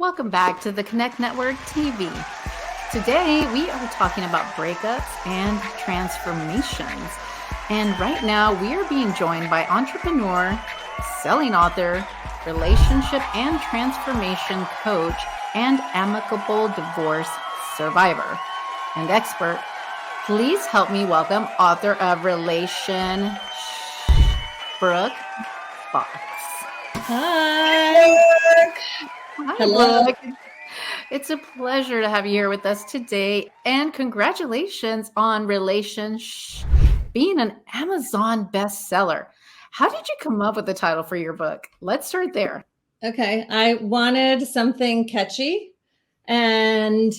Welcome back to the Connect Network TV. Today, we are talking about breakups and transformations. And right now, we are being joined by entrepreneur, selling author, relationship and transformation coach, and amicable divorce survivor and expert. Please help me welcome author of RelationSh, Brooke Box. Hi. Hi, Hello. Brooke. It's a pleasure to have you here with us today. And congratulations on RelationSh being an Amazon bestseller. How did you come up with the title for your book? Let's start there. Okay. I wanted something catchy and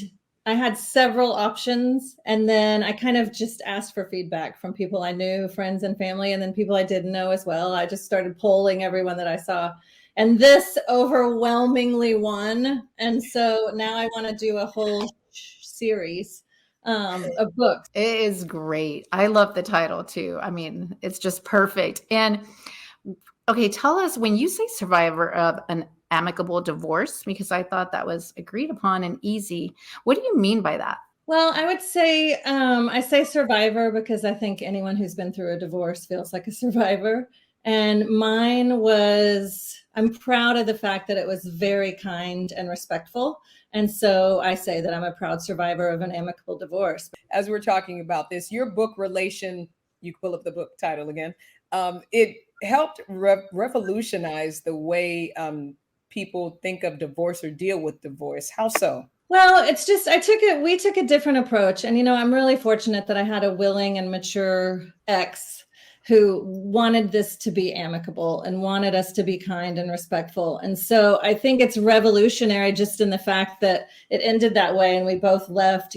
I had several options. And then I kind of just asked for feedback from people I knew, friends and family, and then people I didn't know as well. I just started polling everyone that I saw. And this overwhelmingly won. And so now I want to do a whole series of books. It is great. I love the title too. I mean, it's just perfect. And okay, tell us when you say survivor of an amicable divorce, because I thought that was agreed upon and easy. What do you mean by that? Well, I would say I say survivor because I think anyone who's been through a divorce feels like a survivor. And mine was, I'm proud of the fact that it was very kind and respectful. And so I say that I'm a proud survivor of an amicable divorce. As we're talking about this, your book, Relation, you pull up the book title again, it helped revolutionize the way people think of divorce or deal with divorce. How so? Well, it's just, we took a different approach. And, I'm really fortunate that I had a willing and mature ex who wanted this to be amicable and wanted us to be kind and respectful. And so I think it's revolutionary just in the fact that it ended that way. And we both left,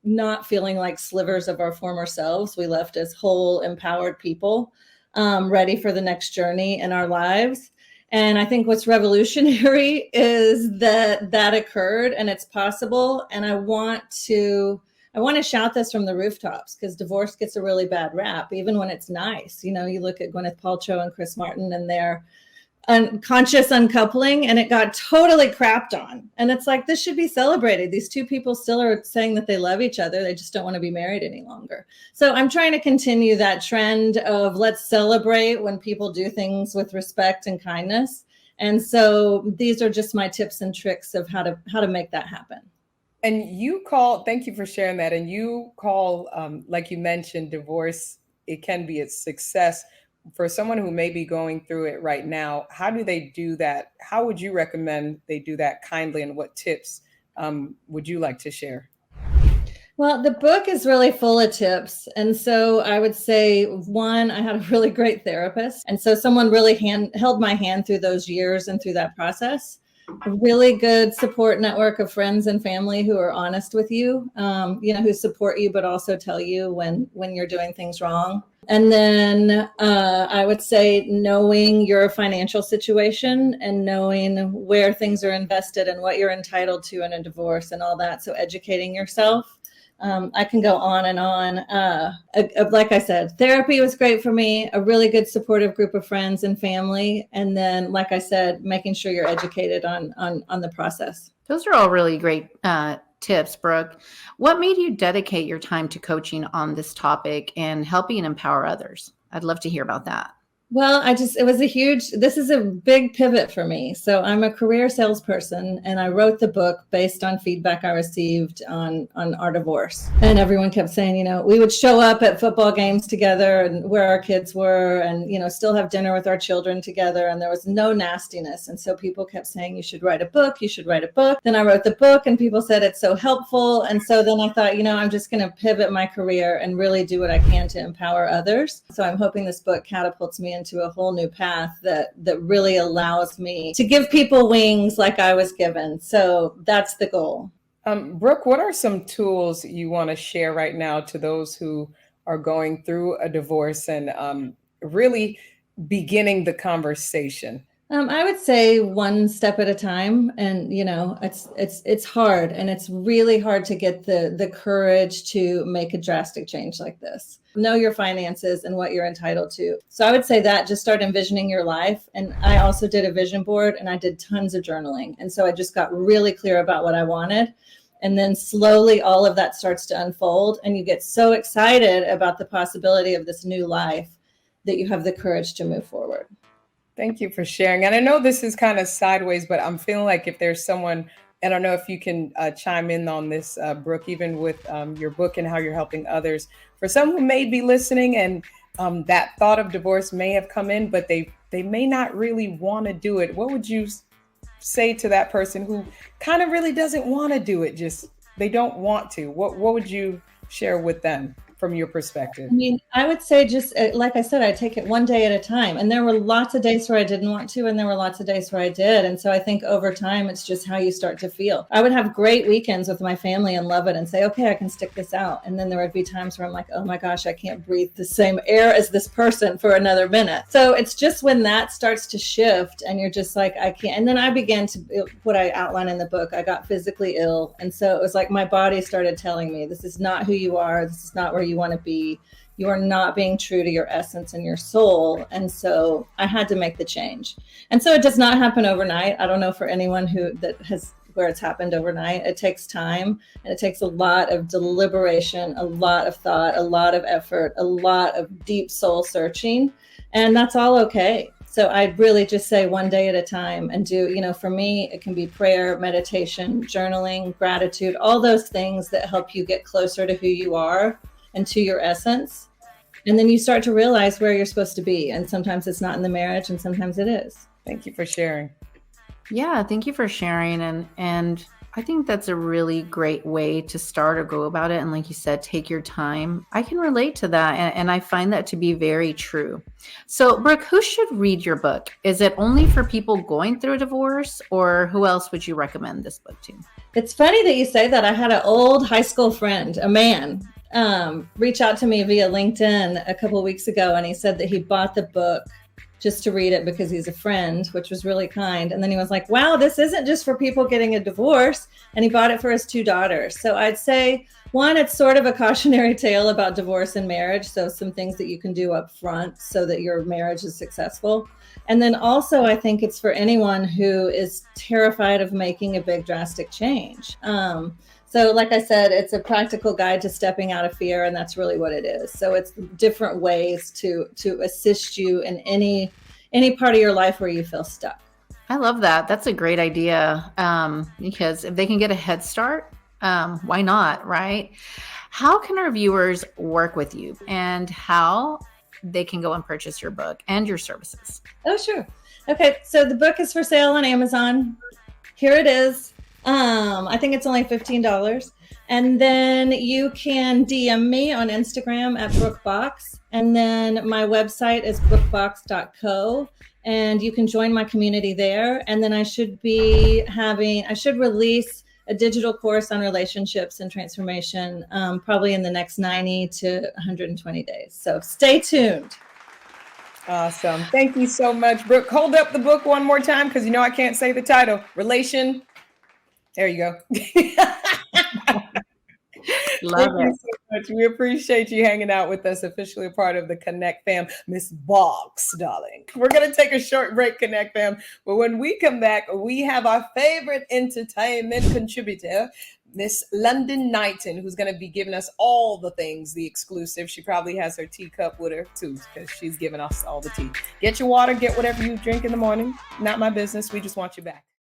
not feeling like slivers of our former selves. We left as whole, empowered people, ready for the next journey in our lives. And I think what's revolutionary is that occurred and it's possible. And I want to shout this from the rooftops because divorce gets a really bad rap, even when it's nice. You look at Gwyneth Paltrow and Chris Martin and their unconscious uncoupling, and it got totally crapped on. And it's like, this should be celebrated. These two people still are saying that they love each other. They just don't want to be married any longer. So I'm trying to continue that trend of let's celebrate when people do things with respect and kindness. And so these are just my tips and tricks of how to make that happen. And thank you for sharing that. And you call, like you mentioned, divorce, it can be a success. For someone who may be going through it right now, how do they do that? How would you recommend they do that kindly, and what tips would you like to share? Well, the book is really full of tips. And so I would say, one, I had a really great therapist. And so someone really held my hand through those years and through that process. A really good support network of friends and family who are honest with you, who support you, but also tell you when you're doing things wrong. And then I would say knowing your financial situation and knowing where things are invested and what you're entitled to in a divorce and all that. So educating yourself. I can go on and on. Like I said, therapy was great for me, a really good supportive group of friends and family. And then, like I said, making sure you're educated on the process. Those are all really great tips, Brooke. What made you dedicate your time to coaching on this topic and helping empower others? I'd love to hear about that. Well, this is a big pivot for me. So I'm a career salesperson and I wrote the book based on feedback I received on our divorce. And everyone kept saying, we would show up at football games together and where our kids were and, still have dinner with our children together. And there was no nastiness. And so people kept saying, you should write a book. You should write a book. Then I wrote the book and people said it's so helpful. And so then I thought, I'm just going to pivot my career and really do what I can to empower others. So I'm hoping this book catapults me into a whole new path that really allows me to give people wings like I was given. So that's the goal. Brooke, what are some tools you want to share right now to those who are going through a divorce and really beginning the conversation? I would say one step at a time, and it's hard, and it's really hard to get the courage to make a drastic change like this. Know your finances and what you're entitled to. So I would say that just start envisioning your life. And I also did a vision board, and I did tons of journaling, and so I just got really clear about what I wanted. And then slowly all of that starts to unfold, and you get so excited about the possibility of this new life that you have the courage to move forward. Thank you for sharing. And I know this is kind of sideways, but I'm feeling like if there's someone, I don't know if you can chime in on this, Brooke, even with your book and how you're helping others. For someone who may be listening and that thought of divorce may have come in, but they may not really want to do it. What would you say to that person who kind of really doesn't want to do it? Just they don't want to. What would you share with them from your perspective? I mean, I would say just like I said, I take it one day at a time. And there were lots of days where I didn't want to, and there were lots of days where I did. And so I think over time, it's just how you start to feel. I would have great weekends with my family and love it and say, okay, I can stick this out. And then there would be times where I'm like, oh my gosh, I can't breathe the same air as this person for another minute. So it's just when that starts to shift and you're just like, I can't. And then I began to, what I outline in the book, I got physically ill. And so it was like my body started telling me, this is not who you are. This is not where you want to be. You are not being true to your essence and your soul. And so I had to make the change. And so it does not happen overnight. I don't know for anyone where it's happened overnight. It takes time, and it takes a lot of deliberation, a lot of thought, a lot of effort, a lot of deep soul searching. And that's all okay. So I'd really just say one day at a time, and for me, it can be prayer, meditation, journaling, gratitude, all those things that help you get closer to who you are and to your essence. And then you start to realize where you're supposed to be. And sometimes it's not in the marriage, and sometimes it is. Thank you for sharing. Yeah, thank you for sharing. And I think that's a really great way to start or go about it. And like you said, take your time. I can relate to that. And I find that to be very true. So, Brooke, who should read your book? Is it only for people going through a divorce, or who else would you recommend this book to? It's funny that you say that. I had an old high school friend, a man, reach out to me via LinkedIn a couple of weeks ago. And he said that he bought the book just to read it because he's a friend, which was really kind. And then he was like, wow, this isn't just for people getting a divorce. And he bought it for his two daughters. So I'd say, one, it's sort of a cautionary tale about divorce and marriage. So some things that you can do up front so that your marriage is successful. And then also, I think it's for anyone who is terrified of making a big drastic change. So like I said, it's a practical guide to stepping out of fear, and that's really what it is. So it's different ways to assist you in any part of your life where you feel stuck. I love that. That's a great idea, because if they can get a head start, why not, right? How can our viewers work with you, and how they can go and purchase your book and your services? Oh, sure. Okay, so the book is for sale on Amazon. Here it is. I think it's only $15. And then you can DM me on Instagram at Brooke Box. And then my website is brookebox.co. And you can join my community there. And then I should release a digital course on relationships and transformation, probably in the next 90 to 120 days. So stay tuned. Awesome. Thank you so much, Brooke. Hold up the book one more time, because I can't say the title. There you go. Love Thank you so much. We appreciate you hanging out with us, officially a part of the Connect fam. Miss Box, darling. We're going to take a short break, Connect fam. But when we come back, we have our favorite entertainment contributor, Miss London Knighton, who's going to be giving us all the things, the exclusive. She probably has her teacup with her, too, because she's giving us all the tea. Get your water, get whatever you drink in the morning. Not my business. We just want you back.